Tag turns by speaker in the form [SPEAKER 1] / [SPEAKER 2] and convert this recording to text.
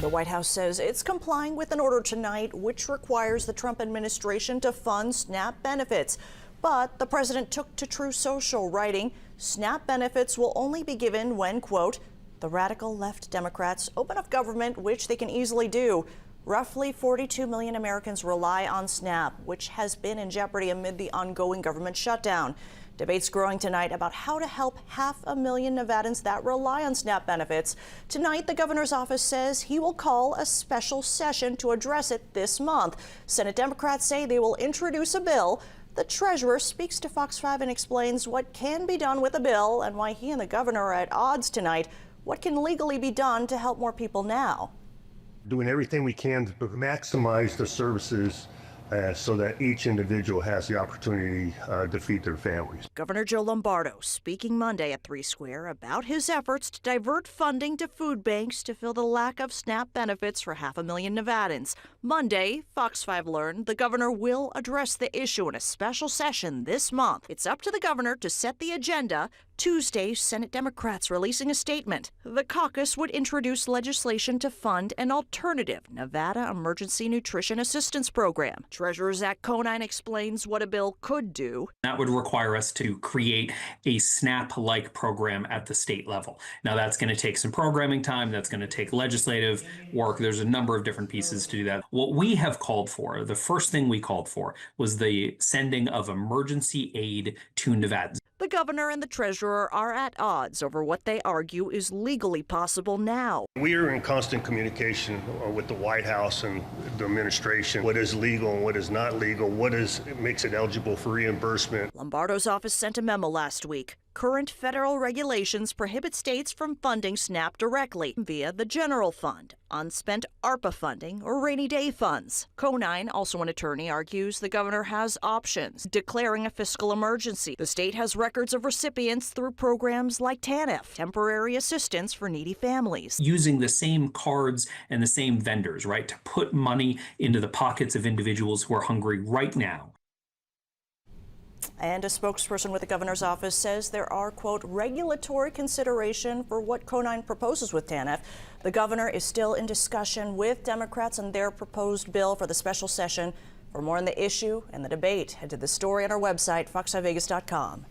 [SPEAKER 1] The White House says it's complying with an order tonight which requires the Trump administration to fund SNAP benefits. But the president took to Truth Social, writing, SNAP benefits will only be given when, quote, the radical left Democrats open up government, which they can easily do. Roughly 42 million Americans rely on SNAP, which has been in jeopardy amid the ongoing government shutdown. Debates growing tonight about how to help 500,000 Nevadans that rely on SNAP benefits. Tonight, the governor's office says he will call a special session to address it this month. Senate Democrats say they will introduce a bill. The treasurer speaks to Fox 5 and explains what can be done with the bill and why he and the governor are at odds tonight. What can legally be done to help more people now?
[SPEAKER 2] Doing everything we can to maximize the services so that each individual has the opportunity to feed their families.
[SPEAKER 1] Governor Joe Lombardo speaking Monday at 3 Square about his efforts to divert funding to food banks to fill the lack of SNAP benefits for 500,000 Nevadans. Monday, Fox 5 learned the governor will address the issue in a special session this month. It's up to the governor to set the agenda. Tuesday, Senate Democrats releasing a statement. The caucus would introduce legislation to fund an alternative Nevada Emergency Nutrition Assistance Program. Treasurer Zach Conine explains what a bill could do.
[SPEAKER 3] That would require us to create a SNAP-like program at the state level. Now, that's going to take some programming time. That's going to take legislative work. There's a number of different pieces to do that. What we have called for, the first thing we called for, was the sending of emergency aid to Nevadans.
[SPEAKER 1] The governor and the treasurer are at odds over what they argue is legally possible now.
[SPEAKER 2] We are in constant communication with the White House and the administration. What is legal and what is not legal? Makes it eligible for reimbursement?
[SPEAKER 1] Lombardo's office sent a memo last week. Current federal regulations prohibit states from funding SNAP directly via the general fund, unspent ARPA funding, or rainy day funds. Conine, also an attorney, argues the governor has options, declaring a fiscal emergency. The state has records of recipients through programs like TANF, temporary assistance for needy families.
[SPEAKER 3] Using the same cards and the same vendors, right, to put money into the pockets of individuals who are hungry right now.
[SPEAKER 1] And a spokesperson with the governor's office says there are, quote, regulatory consideration for what Conine proposes with TANF. The governor is still in discussion with Democrats on their proposed bill for the special session. For more on the issue and the debate, head to the story on our website, fox5vegas.com.